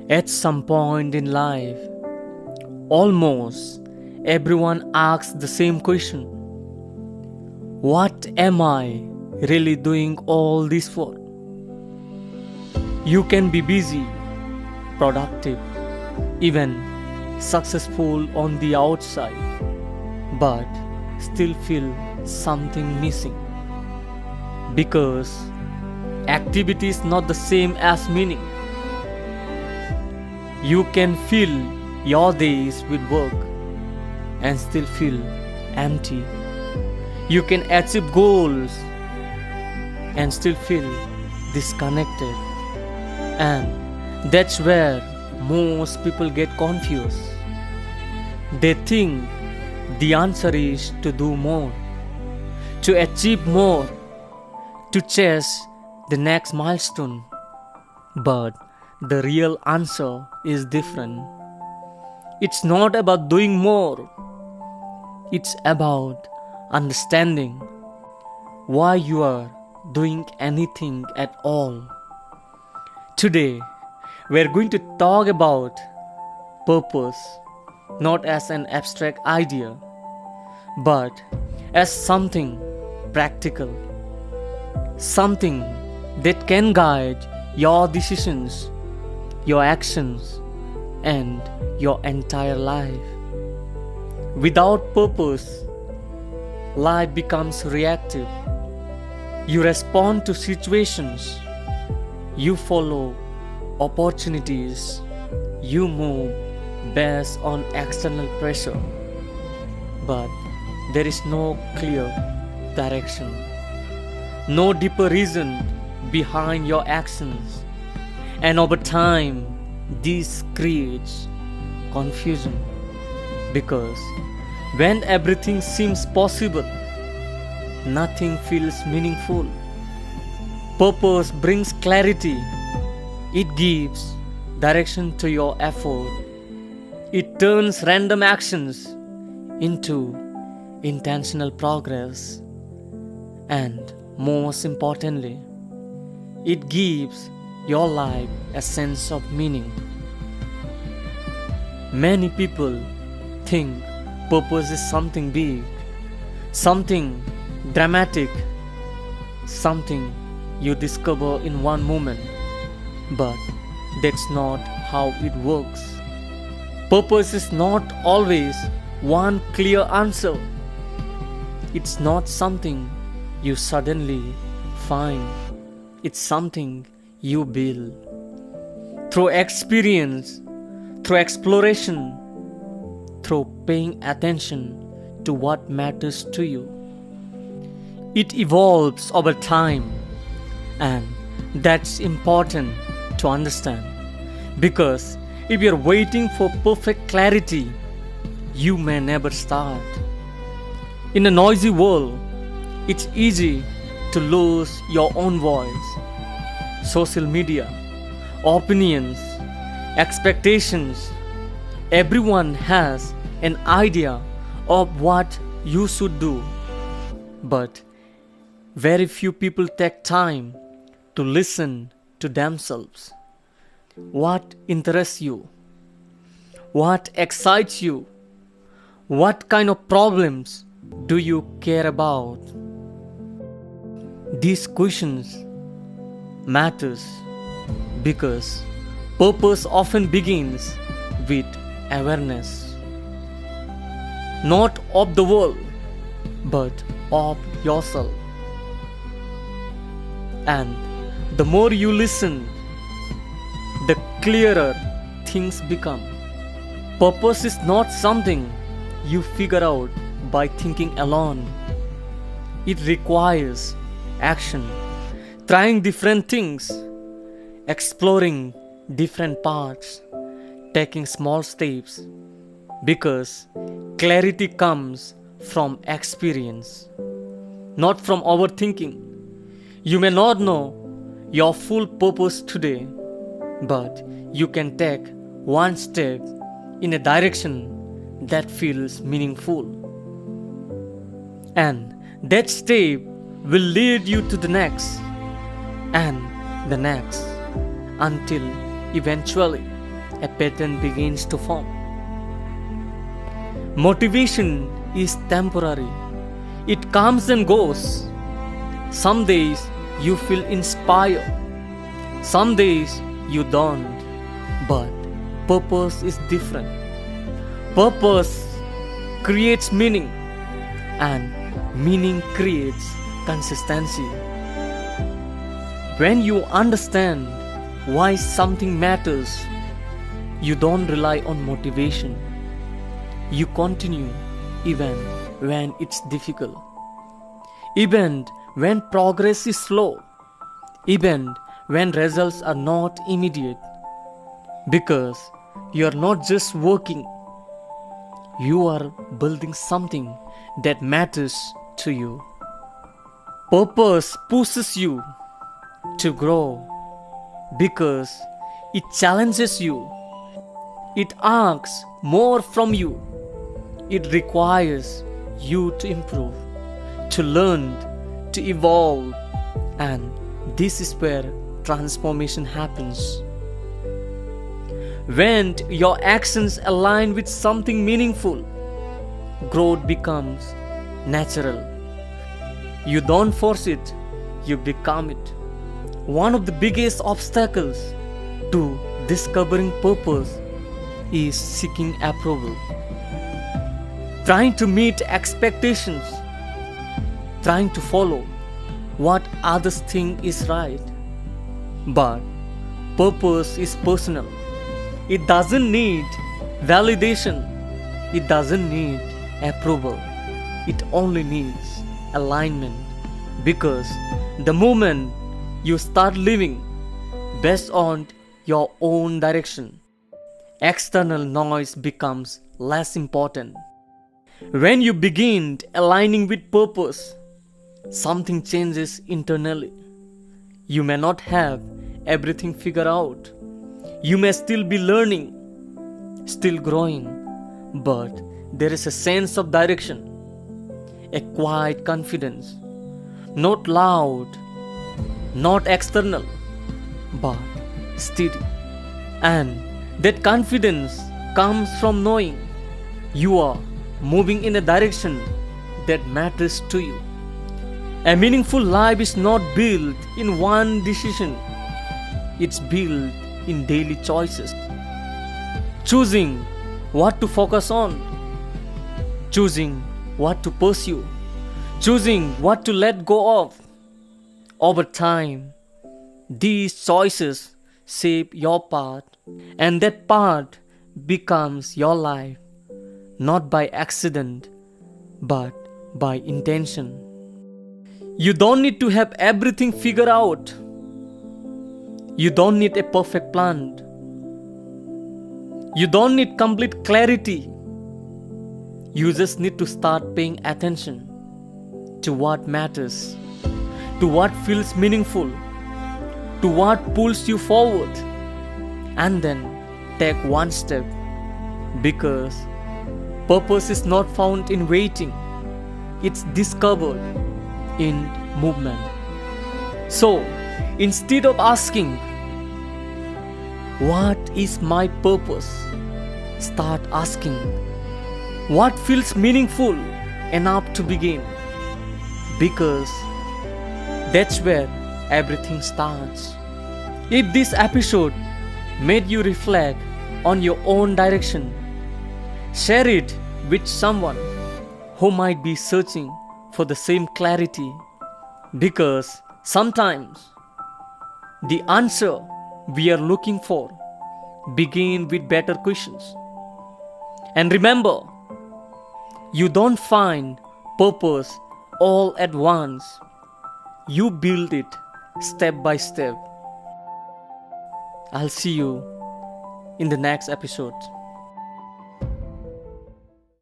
At some point in life, almost everyone asks the same question: what am I really doing all this for? You can be busy, productive, even successful on the outside, but still feel something missing because activity is not the same as meaning. You can fill your days with work and still feel empty. You can achieve goals and still feel disconnected. And that's where most people get confused. They think the answer is to do more, to achieve more, to chase the next milestone. But the real answer is different. It's not about doing more, it's about understanding why you are doing anything at all. Today, we're going to talk about purpose, not as an abstract idea, but as something practical, something that can guide your decisions, your actions, and your entire life. Without purpose, life becomes reactive. You respond to situations, you follow opportunities, you move based on external pressure, but there is no clear direction, no deeper reason behind your actions. And over time, this creates confusion because when everything seems possible, nothing feels meaningful. Purpose brings clarity. It gives direction to your effort. It turns random actions into intentional progress. And most importantly, it gives your life a sense of meaning. Many people think purpose is something big, something dramatic, something you discover in one moment. But that's not how it works. Purpose is not always one clear answer. It's not something you suddenly find. It's something you build through experience, through exploration, through paying attention to what matters to you. It evolves over time, and that's important to understand because if you're waiting for perfect clarity, you may never start. In a noisy world, it's easy to lose your own voice. Social media, opinions, expectations, everyone has an idea of what you should do. But very few people take time to listen to themselves. What interests you? What excites you? What kind of problems do you care about? These questions matters because purpose often begins with awareness, not of the world, but of yourself. And the more you listen, the clearer things become. Purpose is not something you figure out by thinking alone. It requires action, trying different things, exploring different paths, taking small steps, because clarity comes from experience, not from overthinking. You may not know your full purpose today, but you can take one step in a direction that feels meaningful. And that step will lead you to the next and the next until eventually a pattern begins to form. Motivation is temporary. It comes and goes. Some days you feel inspired. Some days you don't. But purpose is different. Purpose creates meaning, and meaning creates consistency. When you understand why something matters, you don't rely on motivation. You continue even when it's difficult, even when progress is slow, even when results are not immediate. Because you are not just working, you are building something that matters to you. Purpose pushes you to grow because it challenges you. It asks more from you. It requires you to improve, to learn, to evolve. And this is where transformation happens. When your actions align with something meaningful, growth becomes natural. You don't force it, you become it. One of the biggest obstacles to discovering purpose is seeking approval. Trying to meet expectations, trying to follow what others think is right. But purpose is personal. It doesn't need validation. It doesn't need approval. It only needs alignment. Because the moment you start living based on your own direction, external noise becomes less important. When you begin aligning with purpose, something changes internally. You may not have everything figured out. You may still be learning, still growing, but there is a sense of direction, a quiet confidence, not loud, not external, but steady. And that confidence comes from knowing you are moving in a direction that matters to you. A meaningful life is not built in one decision. It's built in daily choices. Choosing what to focus on, choosing what to pursue, choosing what to let go of. Over time, these choices shape your path, and that path becomes your life, not by accident, but by intention. You don't need to have everything figured out. You don't need a perfect plan. You don't need complete clarity. You just need to start paying attention to what matters, to what feels meaningful, to what pulls you forward, and then take one step. Because purpose is not found in waiting, it's discovered in movement. So, instead of asking, what is my purpose? Start asking, what feels meaningful enough to begin? Because that's where everything starts. If this episode made you reflect on your own direction, share it with someone who might be searching for the same clarity. Because sometimes the answer we are looking for begin with better questions. And remember, you don't find purpose all at once. You build it step by step. I'll see you in the next episode.